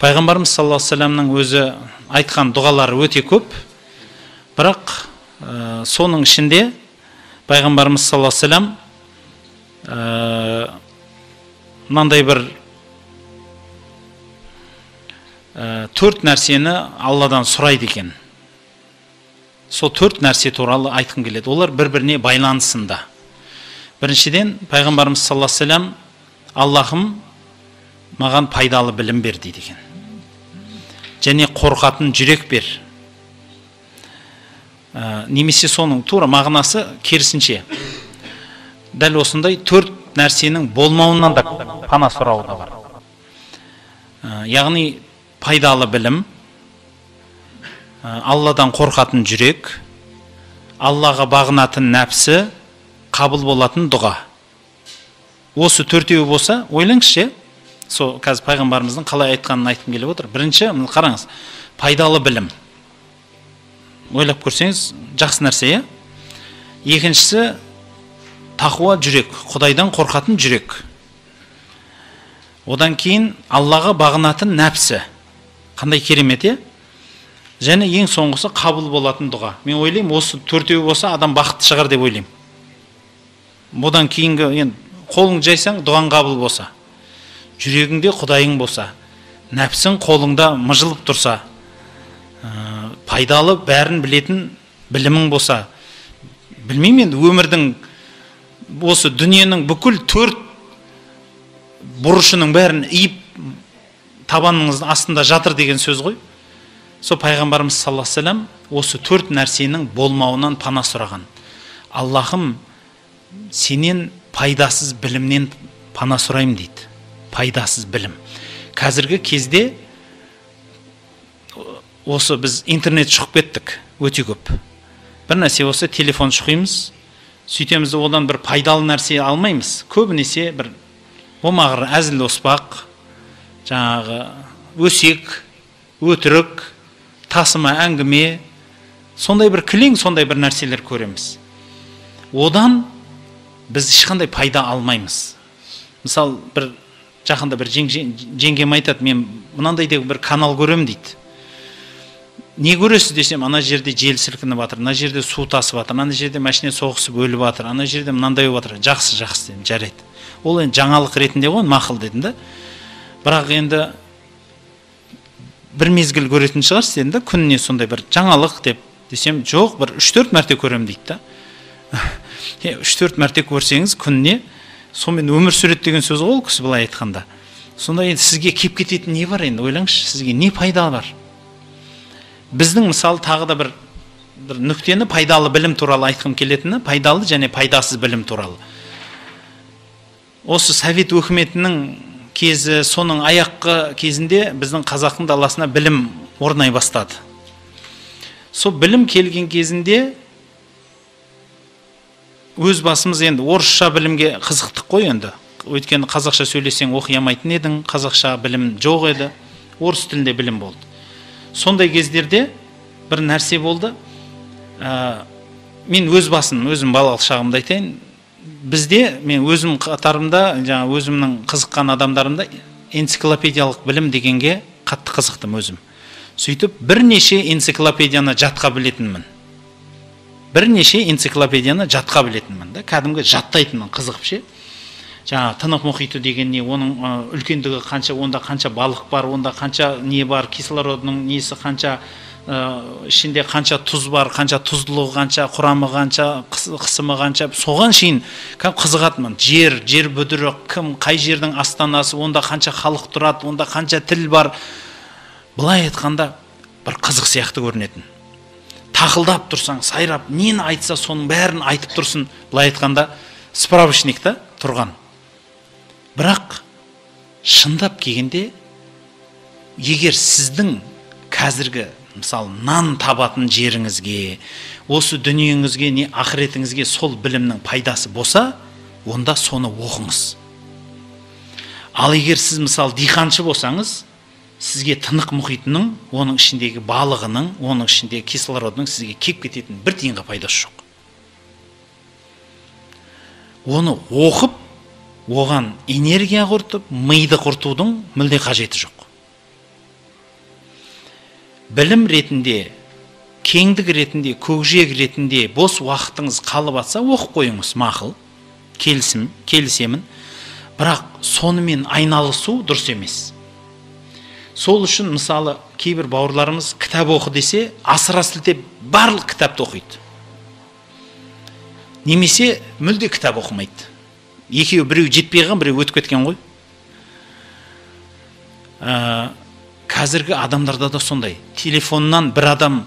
Пайғамбарымыз саллаллаху алейхи вассаламның өзі айтқан дұғалары өте көп, бірақ соның ішінде пайғамбарымыз саллаллаху алейхи вассалам мынандай бір төрт нәрсені Алладан сұрайды екен. Сол төрт нәрсе туралы айтқым келеді. Олар бір-біріне байланысында. Біріншіден, пайғамбарымыз саллаллаху алейхи вассалам Аллахым маған пайдалы білім бер дейді екен. Және қорқатын жүрек бер. Немесе соның тура мағынасы керісінше. Дәл осындай төрт нәрсенің болмауынан да пана сұрау да бар. Яғни пайдалы білім, Алладан қорқатын жүрек, Аллаға бағынатын нәпсі, қабыл болатын дұға. Осы төртеуі болса, ойлаңызшы, сол қазір пайғамбарымыздың қалай айтқанын айтқым келіп отыр. Бірінші, қараңыз, пайдалы білім. Ойлап көрсеңіз, жақсы нәрсе, Екіншісі, тақуа жүрек, Құдайдан қорқатын жүрек. Одан кейін Аллаға бағынатын нәпсі. Қандай керемет, Және ең соңғысы қабыл болатын дұға. Мен ойлаймын, осы төртеуі болса, адам бақытты шығар деп ойлаймын. Бұдан кейінгі, қолың жайсаң, дұғаң қабыл болса, жүрегіңде Құдайың болса, нәпсің қолыңда мыжылып тұрса, пайдалы бәрін білетін білімің болса, білмеймін енді өмірдің осы дүниенің бүкіл төрт бұрышының бәрін иіп табаныңыздың астында жатыр деген сөз ғой. Сол пайғамбарымыз саллаллаху алейхи вассалам осы төрт нәрсенің болмауынан пана сұраған. Аллахым, сенен пайдасыз білімнен пана сұраймын дейді. Пайдасыз білім. Қазіргі кезде осы біз интернет шығып кеттік, өте көп. Бір нәрсе осы телефон шұқимыз, сөйтеміз, одан бір пайдалы нәрсе алмаймыз. Көбінесе бір омағыр әзіл оспақ, жаңағы өсек, өтірік, тасыма әңгіме, сондай бір кілең, сондай бір нәрселер көреміз. Одан біз ешқандай пайда алмаймыз. Мысалы, бір жақында бір жеңгем айтады, мен мынандай бір канал көрем дейді. Не көресіз десем, ана жерде жел сілкініп жатыр, ана жерде су тасып жатыр, ана жерде машина соғысып өліп жатыр, ана жерде мынандай болып жатыр. Жақсы дедім, жарайды. Ол енді жаңалық ретінде ғой, мақұл дедім да. Бірақ енді бір мезгіл көретін шығарсыз дедім да, күніне сондай бір жаңалық деп десем, жоқ, бір 3-4 мәрте көрем дейді да. 3-4 мәрте көрсеңіз күніне, сонымен өмір сүреді деген сөз ғой, кісі былай айтқанда. Сонда енді сізге кеп кететін не бар енді, ойлаңызшы, сізге не пайда бар? Біздің мысалы тағы да бір нүктені пайдалы білім туралы айтқым келетіні, пайдалы және пайдасыз білім туралы. Осы Совет өкіметінің кезі, соның аяққы кезінде біздің қазақтың даласына білім орнай бастады. Сол білім келген кезінде өз басымыз енді орысша білімге қызықтық қой енді. Өйткені қазақша сөйлесең оқи алмайтын едің, қазақша білім жоқ еді, орыс тілінде білім болды. Сондай кездерде бір нәрсе болды. Мен өз басым, өзім балалық шағымда айтайын. Бізде, мен өзім қатарымда, өзімнің қызыққан адамдарымда энциклопедиялық білім дегенге қатты қызықтым өзім. Сөйтіп, бірнеше энциклопедияны жатқа білетінмін. Бірнеше энциклопедияны жатқа білетінмін. Кәдімгі жаттайтынмын, қызығып ше. Тынық мұхиты деген не, оның үлкендігі қанша, онда қанша балық бар, онда қанша не бар, кислородның несі қанша, ішінде қанша тұз бар, қанша тұздылығы қанша, құрамы қанша, қысымы қанша, соған шейін қызығатынмын. Жер бүдірі кім, қай жердің астанасы, онда қанша халық тұрады, онда қанша тіл бар. Былай айтқанда бір қызық сияқты көрінетін. Тақылдап тұрсаң, сайрап, нені айтса соның бәрін айтып тұрсын. Былай айтқанда справочникта тұрған. Бірақ шындап келгенде, егер сіздің қазіргі, мысалы, нан табатын жеріңізге, осы дүниеңізге, не ақыретіңізге сол білімнің пайдасы болса, онда соны оқыңыз. Ал егер сіз, мысалы, диқаншы болсаңыз, сізге тынық мұхитының, оның ішіндегі балығының, оның ішіндегі кислородның сізге кеп кететін бір тиынға пайдасы жоқ. Оны оқып, оған энергия құртып, миды құртудың мүлде қажеті жоқ. білім ретінде, кеңдік ретінде, көкжиек ретінде бос уақытыңыз қалып атса, оқып қойыңыз, мақұл, келісемін. Бірақ сонымен айналысу дұрыс емес. Сол үшін мысалы кейбір бауырларымыз кітап оқы десе, асыра сілтеп барлық кітапты оқиды. Немесе мүлде кітап оқымайды. Екеуі, біреу жетпей қалған, біреу өтіп кеткен ғой. Қазіргі адамдарда да сондай. Телефоннан бір адам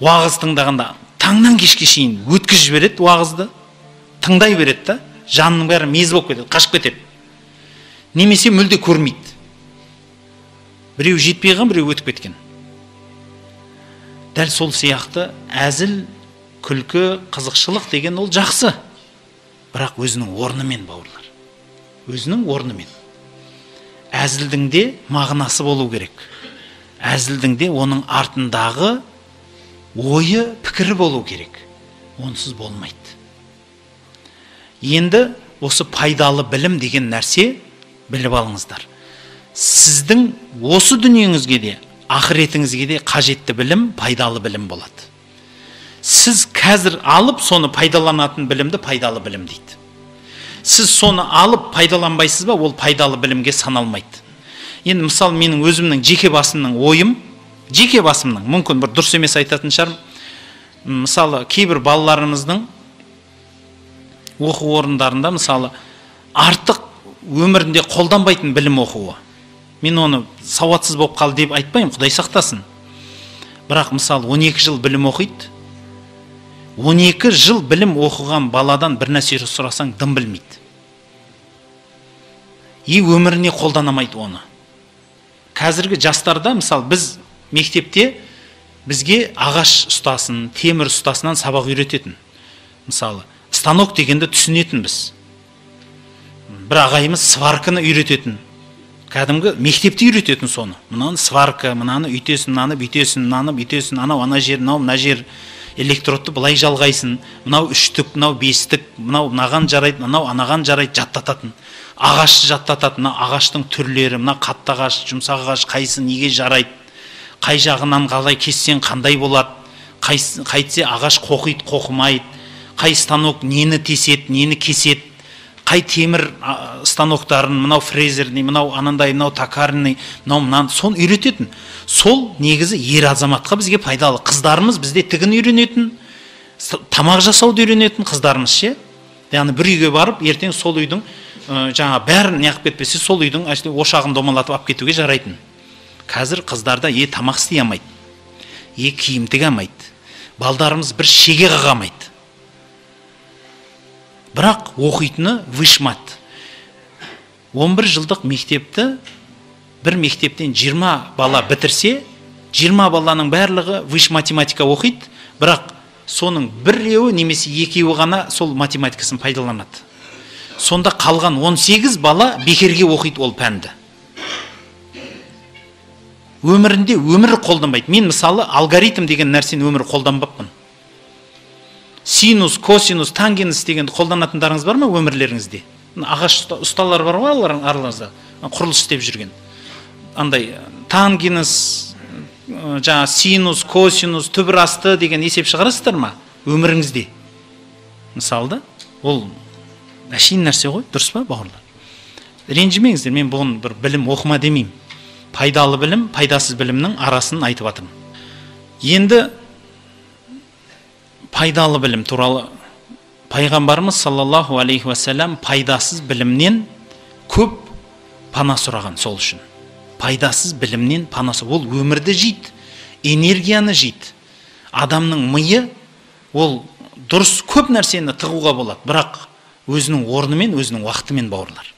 уағыз тыңдағанда таңнан кешке шейін өткізіп жібереді уағызды, тыңдай береді да, жанның бәрі мез болып кетеді, қашып кетеді. Немесе мүлде көрмейді. Біреу жетпей қалған, біреу өтіп кеткен. Дәл сол сияқты әзіл, күлкі, қызықшылық деген ол жақсы. Бірақ өзінің орнымен, бауырлар. Өзінің орнымен. Әзілдің де мағынасы болу керек. Әзілдің де оның артындағы ойы, пікірі болу керек. Онсыз болмайды. Енді осы пайдалы білім деген нәрсе біліп алыңыздар. Сіздің осы дүниеңізге де, ақыретіңізге де қажетті білім, пайдалы білім болады. Сіз қазір алып, соны пайдаланатын білімді пайдалы білім дейді. Сіз соны алып пайдаланбайсыз ба, ол пайдалы білімге саналмайды. Енді мысалы менің өзімнің жеке басымның ойым, жеке басымның, мүмкін бір дұрыс емес айтатын шығармын. Мысалы кейбір балаларымыздың оқу орындарында мысалы артық өмірінде қолданбайтын білім оқуы. Мен оны сауатсыз болып қалды деп айтпаймын, Құдай сақтасын. Бірақ мысалы 12 жыл білім оқиды. 12 жыл білім оқыған баладан бір нәрсе сұрасаң дым білмейді. Өміріне қолданамайды оны. Қазіргі жастарда, мысалы біз мектепте бізге ағаш ұстасын, темір ұстасынан сабақ үйрететін. Мысалы, станок дегенді түсінетін біз. Бір ағайымыз сварканы үйрететін. Кәдімгі мектепте үйрететін соны. Мынаны сварка, мынаны үйтесін, мынаны бүйтесін, мынаны бүйтесін, анау ана жер, мына жер. Электродты былай жалғайсын, мынау үштік, мынау бестік, мынау мынаған жарайды, мынау анаған жарайды, жаттататын. Ағашты жаттататын, ағаштың түрлері, мына қатты ағаш, жұмсақ ағаш, қайсы неге жарайды, қай жағынан қалай кессең қандай болады, қайтсе ағаш қоқиды, қоқымайды, қай станок нені теседі, нені кеседі, қай темір станоктарын, мынау фрезерный, мынау анандай, мынау токарный, мынау мынаны, соны үйрететін. Сол негізі ер азаматқа бізге пайдалы. Қыздарымыз бізде тігін үйренетін, тамақ жасауды үйренетін қыздарымыз ше. Яғни бір үйге барып, ертең сол үйдің жаңа бәрін неғып кетпесе, сол үйдің ошағын домалатып алып кетуге жарайтын. Қазір қыздарда тамақ істей алмайды, киім тіге алмайды. Балдарымыз бір шеге қағамайды. Бірақ оқитыны вышмат. 11 жылдық мектепті, бір мектептен 20 бала бітірсе, 20 баланың барлығы выш математика оқиды, бірақ соның біреуі немесе екеуі ғана сол математикасын пайдаланады. Сонда қалған 18 бала бекерге оқиды ол пәнді. Өмірінде өмір қолданбайды. Мен мысалы алгоритм деген нәрсені өмір қолданбаппын. Синус, косинус, тангенс деген қолданатындарыңыз бар ма өмірлеріңізде? Ағаш ұсталар бар ма араларыңызда? Құрылыс істеп жүрген. Андай тангенс, жаңа синус, косинус, түбір асты деген есеп шығарасыздар ма өміріңізде? Мысалда, ол әшейін нәрсе ғой, дұрыс па бауырлар? Ренжімеңіздер, мен бұған бір білім оқыма демеймін. Пайдалы білім, пайдасыз білімнің арасын айтып жатырмын. Енді пайдалы білім туралы пайғамбарымыз саллаллаху алейхи уассалам пайдасыз білімнен көп пана сұраған сол үшін. Пайдасыз білімнен пана сұраған. Ол өмірді жейді, энергияны жейді. Адамның миы ол дұрыс көп нәрсені тығуға болады, бірақ өзінің орнымен, өзінің уақытымен бауырлар.